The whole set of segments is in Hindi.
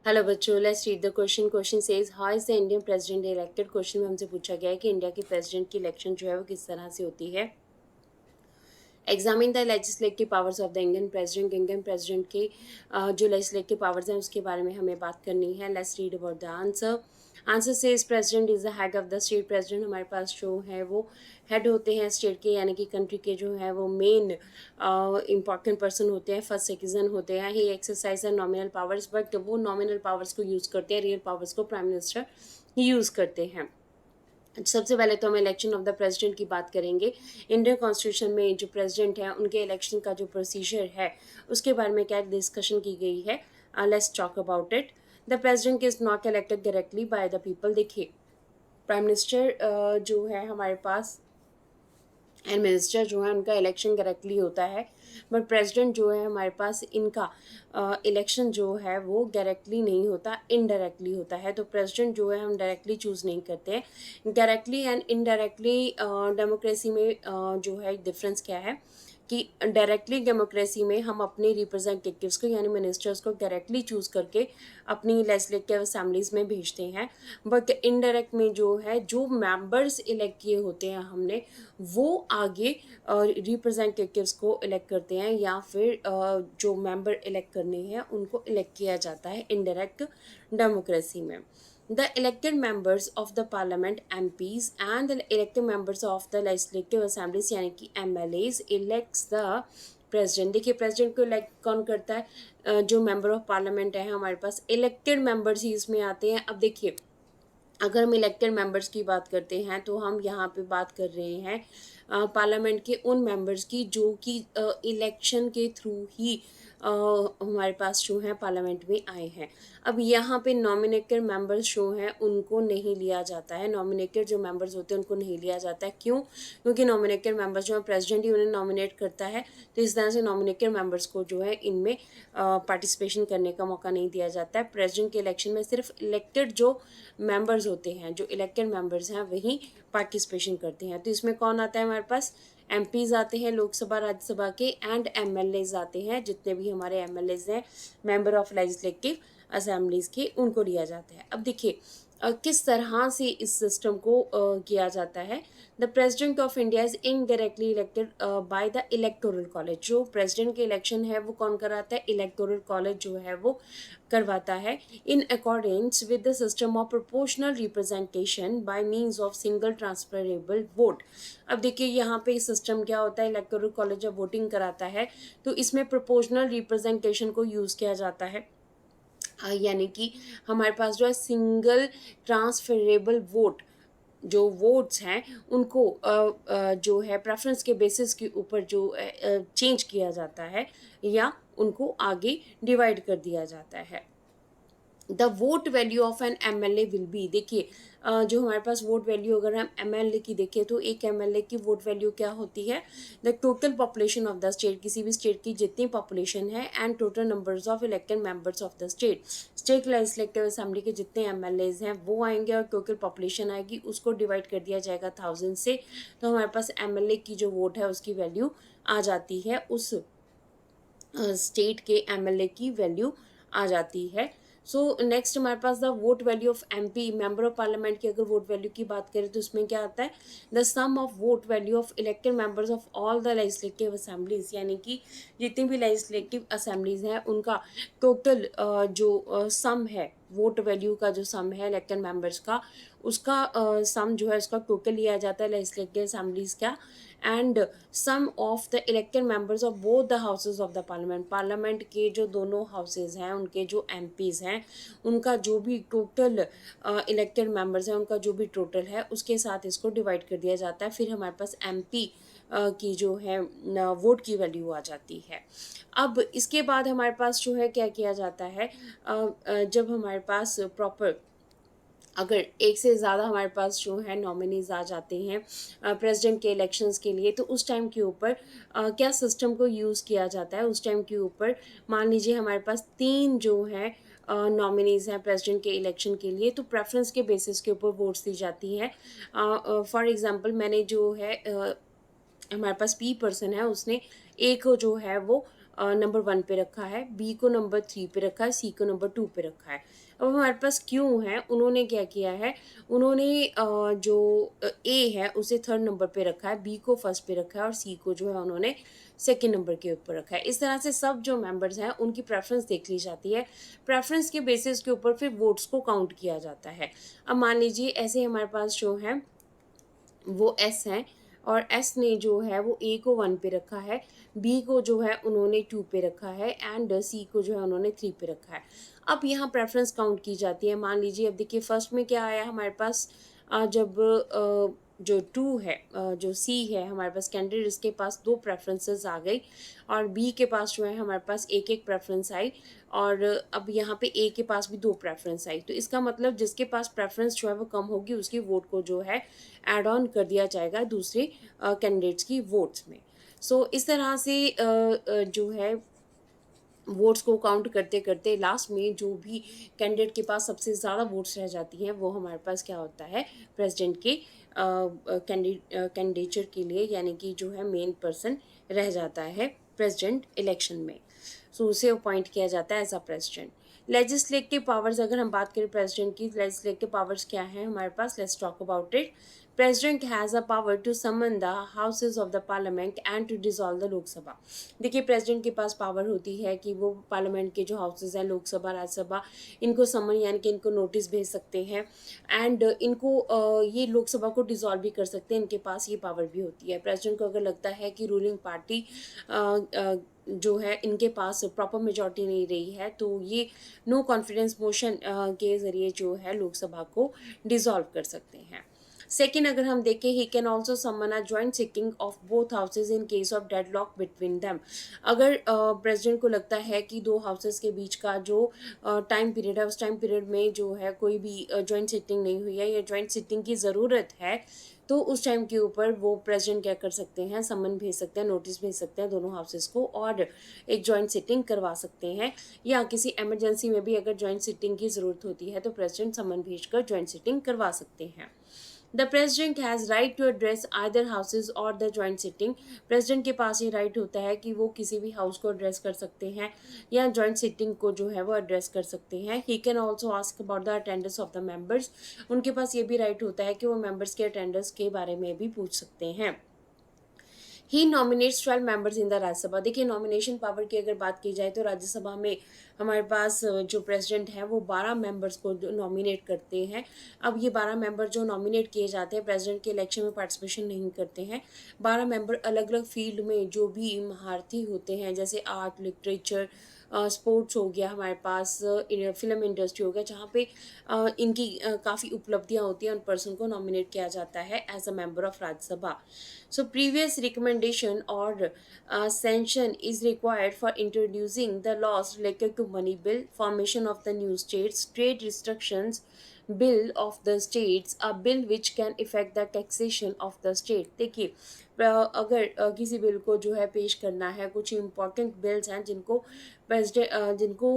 हेलो बच्चों, let's read the question. Question says how is the Indian president elected. Question में हमसे पूछा गया है कि इंडिया के प्रेसिडेंट की इलेक्शन जो है वो किस तरह से होती है। Examine the legislative powers of the Indian president. Indian president के जो लेजिस्लेटिव पावर्स हैं उसके बारे में हमें बात करनी है। Let's read about the answer. Answer says president is the head of the state. President हमारे पास जो है वो हेड होते हैं स्टेट के, यानी कि कंट्री के जो है वो मेन इंपॉर्टेंट पर्सन होते हैं, फर्स्ट सिटीजन होते हैं। He exercise the nominal powers, but वो नॉमिनल पावर्स को यूज़ करते हैं, रियल पावर्स को प्राइम मिनिस्टर यूज़ करते हैं। सबसे पहले तो हम इलेक्शन ऑफ द प्रेसिडेंट की बात करेंगे। इंडियन कॉन्स्टिट्यूशन में जो प्रेसिडेंट है उनके इलेक्शन का जो प्रोसीजर है उसके बारे में क्या डिस्कशन की गई है। Let's talk about it. The president is not elected directly by the people. देखिए, प्राइम मिनिस्टर जो है हमारे पास एंड मिनिस्टर जो है उनका इलेक्शन डायरेक्टली होता है, बट प्रेसिडेंट जो है हमारे पास इनका इलेक्शन जो है वो डायरेक्टली नहीं होता, इनडायरेक्टली होता है। तो प्रेसिडेंट जो है हम डायरेक्टली चूज़ नहीं करते हैं। डायरेक्टली एंड इनडायरेक्टली डेमोक्रेसी में जो है डिफरेंस क्या है कि डायरेक्टली डेमोक्रेसी में हम अपने रिप्रेजेंटेटिव्स को यानी मिनिस्टर्स को डायरेक्टली चूज़ करके अपनी लेजिस्लेटिव असेंबलीज में भेजते हैं, बट इनडायरेक्ट में जो है जो मेंबर्स इलेक्ट किए होते हैं हमने, वो आगे रिप्रेजेंटेटिव्स को इलेक्ट करते हैं या फिर जो मेंबर इलेक्ट करने हैं उनको इलेक्ट किया जाता है इनडायरेक्ट डेमोक्रेसी में। The elected members of the parliament MPs and the elected members of the legislative assemblies यानी कि MLAs elects the president। देखिए, प्रेसिडेंट को इलेक्ट कौन करता है? जो मेंबर ऑफ पार्लियामेंट है हमारे पास, इलेक्टेड मेंबर्स ही इसमें आते हैं। अब देखिए, अगर हम इलेक्टेड मेंबर्स की बात करते हैं तो हम यहाँ पे बात कर रहे हैं पार्लियामेंट के उन मेंबर्स की जो कि इलेक्शन के थ्रू ही हमारे पास जो है पार्लियामेंट में आए हैं। अब यहाँ पे नॉमिनेटेड मेंबर्स जो हैं उनको नहीं लिया जाता है। नॉमिनेटेड जो मेंबर्स होते हैं उनको नहीं लिया जाता है। क्यों? क्योंकि नॉमिनेटेड मेंबर्स जो है प्रेसिडेंट ही उन्हें नॉमिनेट करता है, तो इस तरह से नॉमिनेटेड मेंबर्स को जो है इनमें पार्टिसिपेशन करने का मौका नहीं दिया जाता है। प्रेसिडेंट के इलेक्शन में सिर्फ इलेक्टेड जो मेंबर्स होते हैं, जो इलेक्टेड मेंबर्स हैं, वही पार्टिसिपेशन करते हैं। तो इसमें कौन आता है हमारे पास? एमपीज आते हैं लोकसभा राज्यसभा के, एंड एमएलएज आते हैं, जितने भी हमारे एमएलएज हैं मेंबर ऑफ लेजिस्लेटिव असेंबलीज के, उनको लिया जाता है। अब देखिए किस तरह से इस सिस्टम को किया जाता है। The president of India is indirectly elected by the electoral college. जो प्रेसिडेंट के इलेक्शन है वो कौन कराता है? इलेक्टोरल कॉलेज जो है वो करवाता है, in accordance with the system of proportional representation bye means of single transferable vote. अब देखिए यहाँ पे सिस्टम क्या होता है, इलेक्टोरल कॉलेज जब वोटिंग कराता है तो इसमें प्रोपोर्शनल रिप्रेजेंटेशन को यूज़ किया जाता है। यानी कि हमारे पास जो है सिंगल ट्रांसफरेबल वोट, जो वोट्स हैं उनको जो है प्रेफरेंस के बेसिस के ऊपर जो चेंज किया जाता है या उनको आगे डिवाइड कर दिया जाता है। The vote value of N MLA will be. देखिए जो हमारे पास वोट वैल्यू अगर हम एमएलए की देखें तो एक एमएलए की वोट वैल्यू क्या होती है? The total population of the state, किसी भी स्टेट की जितनी पॉपुलेशन है, and total numbers of elected members of the state. State legislative assembly के जितने एमएलएज हैं वो आएंगे और टोटल पॉपुलेशन आएगी, उसको डिवाइड कर दिया जाएगा 1000 से, तो हमारे पास एमएलए की जो वोट है उसकी वैल्यू आ जाती है, उस स्टेट के एमएलए की वैल्यू आ जाती है। सो नेक्स्ट हमारे पास the vote value of MP, member of parliament की अगर वोट वैल्यू की बात करें तो उसमें क्या आता है? The sum of vote value of elected members of all the legislative assemblies, यानी कि जितनी भी लेजिस्लेटिव असेंबलीज हैं उनका टोटल जो सम है, वोट वैल्यू का जो सम है इलेक्टेड मेंबर्स का, उसका सम जो है उसका टोटल लिया जाता है लेजिस्लेटिव असेंबलीज का, and sum of the elected members of both the houses of the parliament. Parliament के जो दोनों हाउसेज हैं उनके जो एमपीज हैं उनका जो भी टोटल इलेक्टेड मेंबर्स हैं उनका जो भी टोटल है उसके साथ इसको डिवाइड कर दिया जाता है। फिर हमारे पास एमपी की जो है वोट की वैल्यू आ जाती है। अब इसके बाद हमारे पास जो है क्या किया जाता है, जब हमारे पास प्रॉपर अगर एक से ज़्यादा हमारे पास जो है नॉमिनीज आ जाते हैं प्रेसिडेंट के इलेक्शंस के लिए, तो उस टाइम के ऊपर क्या सिस्टम को यूज़ किया जाता है? उस टाइम के ऊपर मान लीजिए हमारे पास 3 जो है नॉमिनीज़ हैं प्रेसिडेंट के इलेक्शन के लिए, तो प्रेफरेंस के बेसिस के ऊपर वोट्स दी जाती हैं। फॉर एग्जांपल मैंने जो है हमारे पास पी पर्सन है, उसने एक जो है वो नंबर 1 पे रखा है, बी को नंबर 3 पे रखा है, सी को नंबर 2 पे रखा है। अब हमारे पास क्यों है, उन्होंने क्या किया है, उन्होंने जो ए है उसे थर्ड नंबर पे रखा है, बी को फर्स्ट पे रखा है और सी को जो है उन्होंने सेकेंड नंबर के ऊपर रखा है। इस तरह से सब जो मेंबर्स हैं उनकी प्रेफरेंस देख ली जाती है। प्रेफरेंस के बेसिस के ऊपर फिर वोट्स को काउंट किया जाता है। अब मान लीजिए ऐसे हमारे पास जो है वो एस हैं, और एस ने जो है वो ए को 1 पे रखा है, बी को जो है उन्होंने 2 पे रखा है एंड सी को जो है उन्होंने 3 पे रखा है। अब यहाँ प्रेफरेंस काउंट की जाती है। मान लीजिए अब देखिए फर्स्ट में क्या आया हमारे पास, जब जो 2 है, जो सी है हमारे पास कैंडिडेट, इसके पास 2 प्रेफरेंसेस आ गई और बी के पास जो है हमारे पास एक एक प्रेफरेंस आई, और अब यहाँ पे ए के पास भी 2 प्रेफरेंस आई। तो इसका मतलब जिसके पास प्रेफरेंस जो है वो कम होगी उसकी वोट को जो है ऐड ऑन कर दिया जाएगा दूसरे कैंडिडेट्स की वोट्स में। सो इस तरह से जो है वोट्स को काउंट करते करते लास्ट में जो भी कैंडिडेट के पास सबसे ज़्यादा वोट्स रह जाती हैं वो हमारे पास क्या होता है, प्रेसिडेंट के कैंडिडेचर के लिए, यानी कि जो है मेन पर्सन रह जाता है प्रेसिडेंट इलेक्शन में। सो उसे अपॉइंट किया जाता है as a president. Legislative powers, अगर हम बात करें प्रेसिडेंट की, लेजिस्लेटिव पावर्स क्या हैं हमारे पास, let's talk about it. President has a power to summon the houses of the parliament and to dissolve the Lok Sabha. देखिए प्रेसिडेंट के पास पावर होती है कि वो पार्लियामेंट के जो हाउसेज हैं, लोकसभा, राज्यसभा, इनको समन यानी कि इनको नोटिस भेज सकते हैं एंड इनको ये लोकसभा को डिसॉल्व भी कर सकते हैं, इनके पास ये पावर भी होती है। प्रेसिडेंट को अगर लगता है कि रूलिंग पार्टी जो है इनके पास प्रॉपर मेजॉरिटी नहीं रही है तो ये नो कॉन्फिडेंस मोशन के ज़रिए जो है लोकसभा को डिसॉल्व कर सकते हैं। सेकेंड, अगर हम देखें, he can also summon a joint sitting of both houses in case of deadlock between them. अगर प्रेसिडेंट को लगता है कि दो हाउसेज के बीच का जो टाइम पीरियड है उस टाइम पीरियड में जो है कोई भी जॉइंट सिटिंग नहीं हुई है या जॉइंट सिटिंग की ज़रूरत है, तो उस टाइम के ऊपर वो प्रेसिडेंट क्या कर सकते हैं, समन भेज सकते हैं, नोटिस भेज सकते हैं दोनों हाउसेस को और एक जॉइंट सिटिंग करवा सकते हैं। या किसी इमरजेंसी में भी अगर जॉइंट सिटिंग की ज़रूरत होती है तो प्रेसिडेंट समन भेजकर जॉइंट सिटिंग करवा सकते हैं। The president has right to address either houses और द जॉइंट सिटिंग। प्रेसिडेंट के पास ये राइट होता है कि वो किसी भी हाउस को एड्रेस कर सकते हैं या जॉइंट सिटिंग को जो है वो एड्रेस कर सकते हैं। ही can also ask about the attendance of the members. उनके पास ये भी राइट होता है कि वो मेंबर्स के अटेंडेंस के बारे में भी पूछ सकते हैं। He nominates 12 members in the Rajya Sabha. देखिए नॉमिनेशन पावर की अगर बात की जाए तो राज्यसभा में हमारे पास जो प्रेसिडेंट है वो 12 मेंबर्स को नॉमिनेट करते हैं। अब ये 12 मेंबर जो नॉमिनेट किए जाते हैं प्रेसिडेंट के इलेक्शन में पार्टिसिपेशन नहीं करते हैं। 12 मेंबर अलग अलग फील्ड में जो भी महारथी होते हैं, जैसे आर्ट, लिटरेचर, स्पोर्ट्स हो गया, हमारे पास फिल्म इंडस्ट्री हो गया, जहाँ पे इनकी काफ़ी उपलब्धियाँ होती हैं, उन पर्सन को नॉमिनेट किया जाता है as a member of Rajya Sabha. So previous recommendation or sanction is required for introducing the laws related to money bill, formation of the new states, trade restrictions, bill of the states, a bill which can affect the taxation of the state। देखिए अगर किसी बिल को जो है पेश करना है, कुछ इम्पॉर्टेंट बिल्स हैं जिनको प्रेसिडेंट जिनको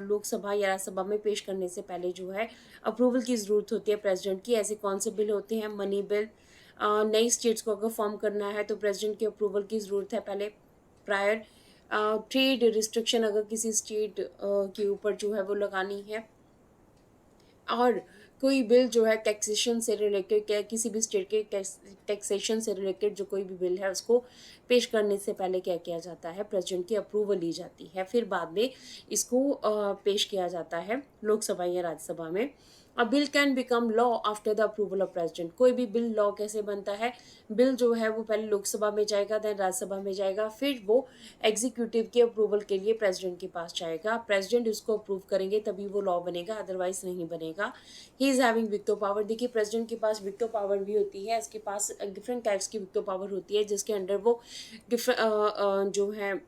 लोकसभा या राज्यसभा में पेश करने से पहले जो है अप्रूवल की ज़रूरत होती है प्रेसिडेंट की। ऐसे कौन से बिल होते हैं, मनी बिल। नई स्टेट्स को अगर फॉर्म करना है तो प्रेसिडेंट की अप्रूवल की ज़रूरत है पहले, प्रायर। ट्रेड रिस्ट्रिक्शन अगर किसी स्टेट के ऊपर जो है वो लगानी है, और कोई बिल जो है टैक्सेशन से रिलेटेड, क्या किसी भी स्टेट के टैक्सेशन से रिलेटेड जो कोई भी बिल है उसको पेश करने से पहले क्या किया जाता है, प्रेसिडेंट की अप्रूवल ली जाती है, फिर बाद में इसको पेश किया जाता है लोकसभा या राज्यसभा में। अ bill can become law after the approval of president. कोई भी बिल लॉ कैसे बनता है, बिल जो है वो पहले लोकसभा में जाएगा, देन राज्यसभा में जाएगा, फिर वो एग्जीक्यूटिव के अप्रूवल के लिए प्रेसिडेंट के पास जाएगा, प्रेसिडेंट इसको अप्रूव करेंगे तभी वो लॉ बनेगा, अदरवाइज नहीं बनेगा। He is having Victo power. देखिए प्रेसिडेंट के पास विक्टो पावर भी होती है, इसके पास डिफरेंट टाइप्स की विक्टो पावर होती है जिसके अंडर वो जो है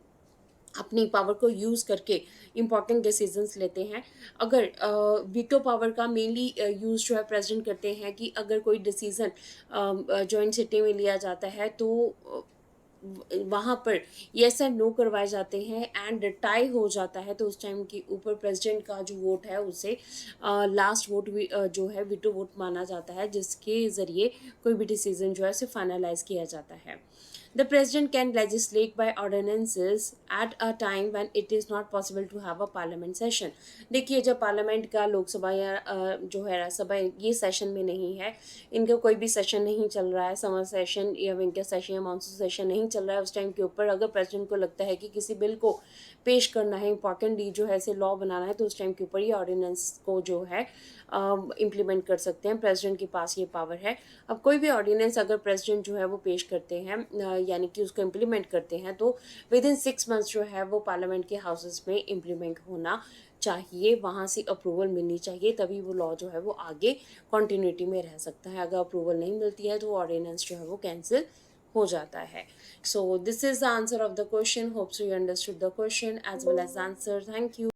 अपनी पावर को यूज़ करके इम्पॉर्टेंट डिसीजंस लेते हैं। अगर वीटो पावर का मेनली यूज़ जो है प्रेसिडेंट करते हैं कि अगर कोई डिसीज़न जॉइंट सिटी में लिया जाता है तो वहाँ पर येस एंड नो करवाए जाते हैं एंड टाई हो जाता है, तो उस टाइम के ऊपर प्रेसिडेंट का जो वोट है उसे लास्ट वोट जो है वीटो वोट माना जाता है, जिसके ज़रिए कोई भी डिसीज़न जो है उसे फाइनलाइज किया जाता है। The president can legislate by ordinances at a time when it is not possible to have a parliament session. देखिए, जब पार्लियामेंट का लोकसभा या जो है राज्यसभा ये सेशन में नहीं है, इनका कोई भी सेशन नहीं चल रहा है, समर सेशन या विंटर सेशन या मानसून सेशन नहीं चल रहा है, उस टाइम के ऊपर अगर प्रेसिडेंट को लगता है कि किसी बिल को पेश करना है, इंपॉर्टेंटली जो है इसे लॉ बनाना है, तो उस टाइम के ऊपर ये ऑर्डिनेंस को जो है इम्प्लीमेंट कर सकते हैं। प्रेसिडेंट के पास ये पावर है। अब कोई भी ऑर्डिनेंस अगर प्रेसिडेंट जो है वो पेश करते हैं, यानी कि उसको इम्प्लीमेंट करते हैं, तो विद इन 6 मंथ्स जो है वो पार्लियामेंट के हाउसेस में इम्प्लीमेंट होना चाहिए, वहाँ से अप्रूवल मिलनी चाहिए, तभी वो लॉ जो है वो आगे कंटिन्यूटी में रह सकता है। अगर अप्रूवल नहीं मिलती है तो ऑर्डिनेंस जो है वो कैंसिल हो जाता है। So this is the answer of the question. Hopes you understood the question as well as answer. Thank you.